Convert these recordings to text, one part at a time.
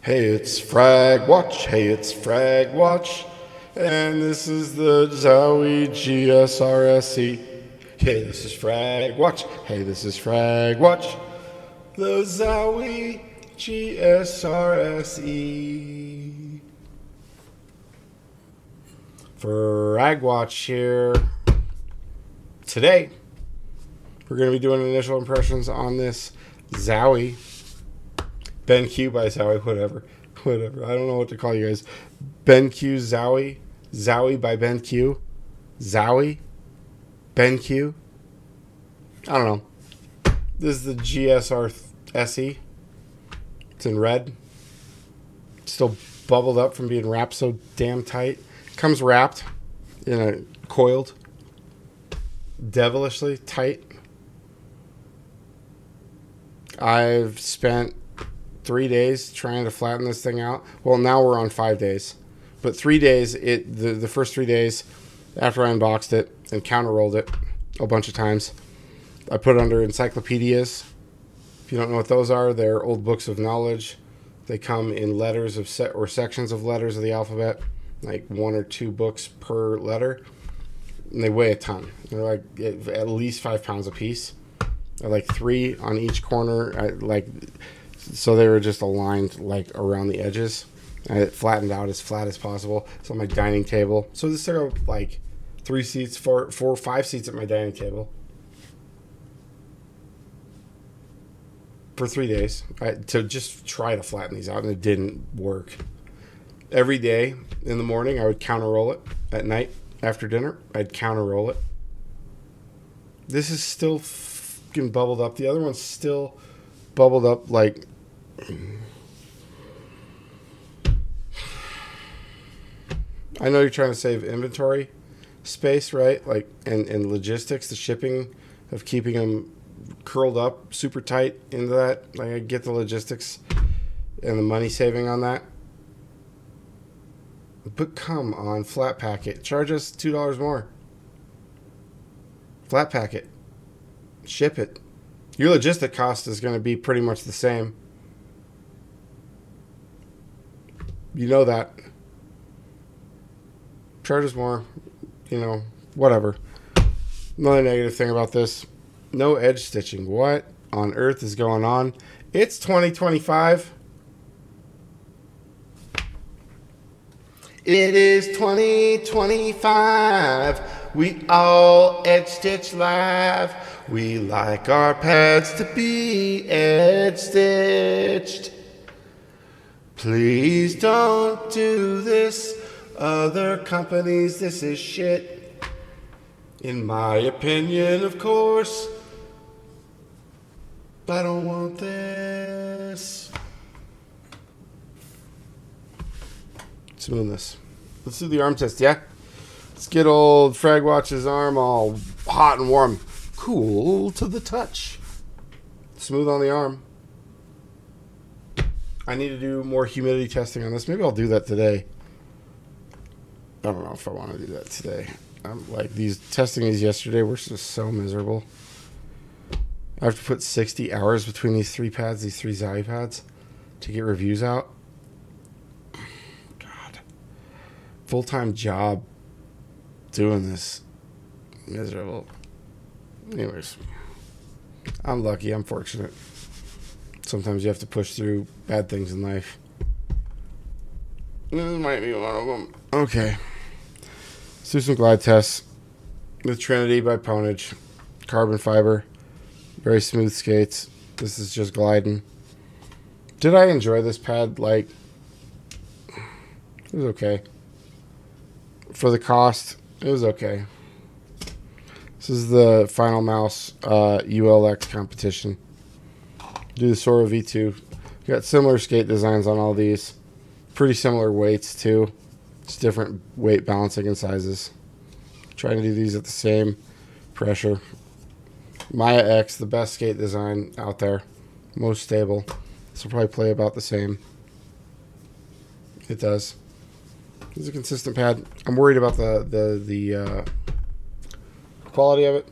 Hey, it's FragWatch. Hey, it's FragWatch. And this is the Zowie gsr-se. Hey, this is FragWatch. Hey, this is FragWatch. The Zowie gsr-se. FragWatch here. Today, we're going to be doing initial impressions on this Zowie. BenQ by Zowie, whatever. I don't know what to call you guys. BenQ Zowie. Zowie by BenQ. Zowie. BenQ. I don't know. This is the gsr-se. It's in red. It's still bubbled up from being wrapped so damn tight. Comes wrapped in a coiled, devilishly tight. I've spent 3 days trying to flatten this thing out. Well, now we're on 5 days, but 3 days. The first 3 days after I unboxed it and counter rolled it a bunch of times, I put it under encyclopedias. If you don't know what those are, they're old books of knowledge. They come in letters of or sections of letters of the alphabet, like 1 or 2 books per letter, and they weigh a ton. They're like at least 5 pounds a piece. They're like 3 on each corner, so they were just aligned like around the edges. And it flattened out as flat as possible. It's on my dining table. So this took up like 3 seats, 4, 5 seats at my dining table for 3 days to just try to flatten these out, and it didn't work. Every day in the morning, I would counter roll it. At night, after dinner, I'd counter roll it. This is still fucking bubbled up. The other one's still bubbled up like... I know you're trying to save inventory space, right? Like, and logistics, the shipping of keeping them curled up super tight into that. Like, I get the logistics and the money saving on that. But come on, flat pack it. Charge us $2 more. Flat pack it. Ship it. Your logistic cost is going to be pretty much the same. You know that. Charge us more. Whatever. Another negative thing about this. No edge stitching. What on earth is going on? It's 2025. It is 2025. We all edge stitch live. We like our pads to be edge stitched. Please don't do this. Other companies, this is shit. In my opinion, of course. I don't want this. Smoothness. Let's do the arm test, yeah? Let's get old FragWatch's arm all hot and warm. Cool to the touch. Smooth on the arm. I need to do more humidity testing on this. Maybe I'll do that today. I don't know if I want to do that today. Testing these yesterday were just so miserable. I have to put 60 hours between these 3 pads, these 3 Zowie pads, to get reviews out. God. Full-time job doing this. Miserable. Anyways. I'm lucky. I'm fortunate. Sometimes you have to push through bad things in life. This might be one of them. Okay. Let's do some glide tests. The Trinity by Ponage. Carbon fiber. Very smooth skates. This is just gliding. Did I enjoy this pad? It was okay. For the cost, it was okay. This is the Final Mouse ULX competition. Do the Sora V2. Got similar skate designs on all these. Pretty similar weights too. Just different weight balancing and sizes. Trying to do these at the same pressure. Maya X, the best skate design out there. Most stable. This will probably play about the same. It does. It's a consistent pad. I'm worried about the quality of it.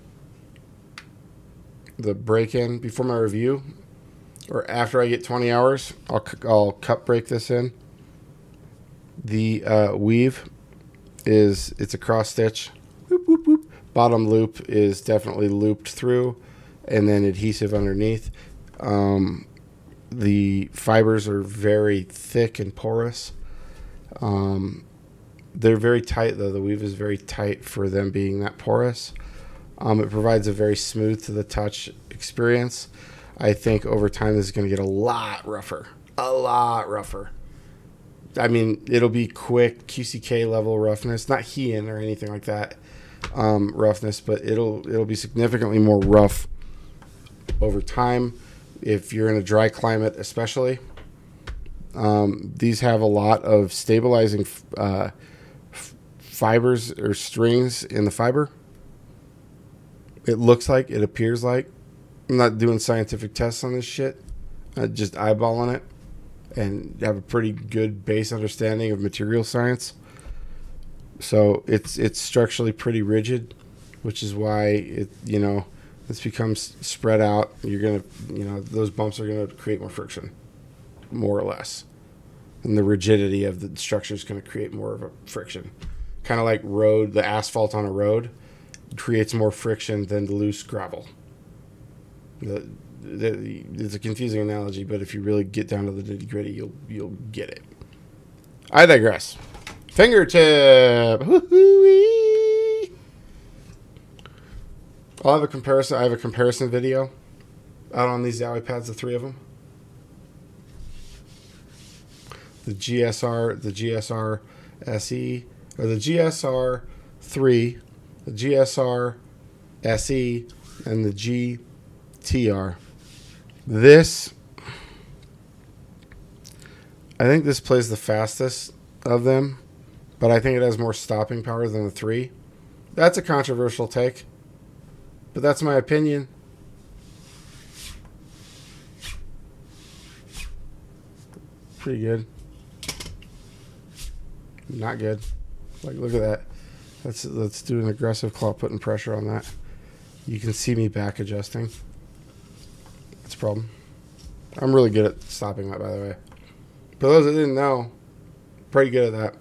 The break-in. Before my review, or after I get 20 hours, I'll cut break this in. The weave it's a cross stitch. Whoop, whoop, whoop. Bottom loop is definitely looped through, and then adhesive underneath. The fibers are very thick and porous. They're very tight, though. The weave is very tight for them being that porous. It provides a very smooth to the touch experience. I think over time this is going to get a lot rougher. A lot rougher. I mean, it'll be quick QCK level roughness, not Heian or anything like that roughness, but it'll be significantly more rough over time if you're in a dry climate, especially. These have a lot of stabilizing fibers or strings in the fiber. It looks like, it appears like. I'm not doing scientific tests on this shit. Just eyeballing it and have a pretty good base understanding of material science. So it's structurally pretty rigid, which is why this becomes spread out. You're gonna, those bumps are gonna create more friction, more or less, and the rigidity of the structure is gonna create more of a friction. Kind of like the asphalt on a road creates more friction than the loose gravel. It's a confusing analogy, but if you really get down to the nitty gritty, you'll get it. I digress. Fingertip. Woo-hoo-wee. I'll have a comparison. I have a comparison video out on these Zowie pads, the three of them. The gsr-se, or the gsr-3, the gsr-se, and the GTR. This, I think this plays the fastest of them, but I think it has more stopping power than the 3. That's a controversial take, but that's my opinion. Pretty good. Not good. Like, look at that. Let's do an aggressive claw, putting pressure on that. You can see me back adjusting. That's a problem. I'm really good at stopping that, by the way. For those that didn't know, pretty good at that.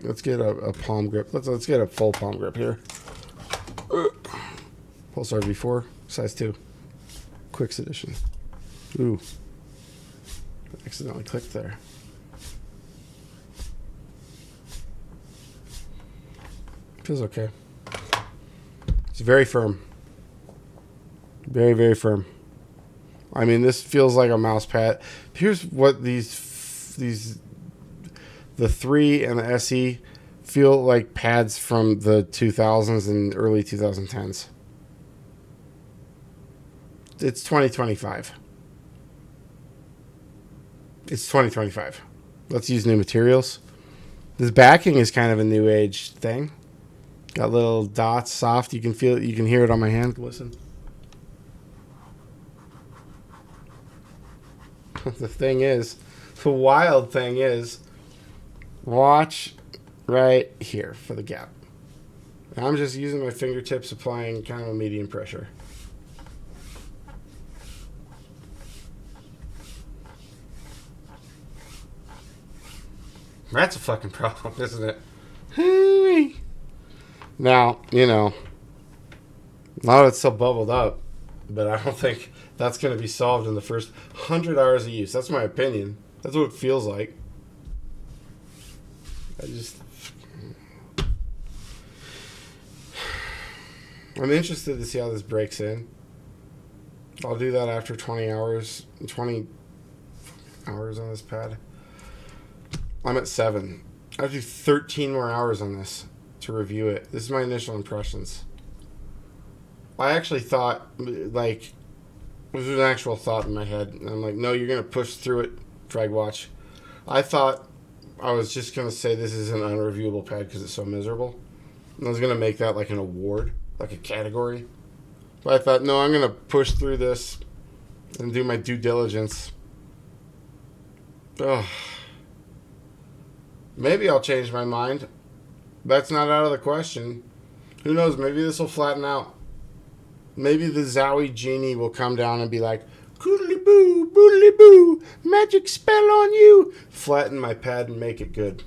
Let's get a palm grip. Let's get a full palm grip here. Pulsar V4, size 2. Quicks edition. Ooh. Accidentally clicked there. Feels okay. It's very firm. Very, very firm. I mean, this feels like a mouse pad. Here's what the 3 and the SE feel like pads from the 2000s and early 2010s. It's 2025. It's 2025. Let's use new materials. This backing is kind of a new age thing. Got little dots, soft. You can feel it. You can hear it on my hand. Listen. The wild thing is, watch right here for the gap. I'm just using my fingertips, applying kind of a medium pressure. That's a fucking problem, isn't it? Now, a lot of it's still bubbled up, but I don't think that's going to be solved in the first 100 hours of use. That's my opinion. That's what it feels like. I'm interested to see how this breaks in. I'll do that after 20 hours on this pad. I'm at 7. I have to do 13 more hours on this to review it. This is my initial impressions. I actually thought, like, this was an actual thought in my head. And I'm like, no, you're going to push through it, FragWatch. I thought I was just going to say this is an unreviewable pad because it's so miserable. And I was going to make that like an award, like a category. But I thought, no, I'm going to push through this and do my due diligence. Ugh. Maybe I'll change my mind. That's not out of the question. Who knows? Maybe this will flatten out. Maybe the Zowie genie will come down and be like, "Koodly boo, boodly boo, magic spell on you." Flatten my pad and make it good.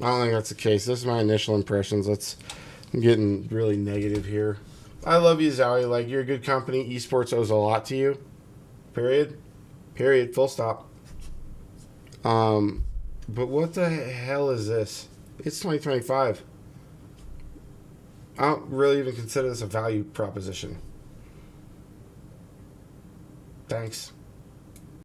I don't think that's the case. This is my initial impressions. I'm getting really negative here. I love you, Zowie. Like, you're a good company. Esports owes a lot to you. Period. Period. Full stop. But what the hell is this? It's 2025. I don't really even consider this a value proposition. Thanks.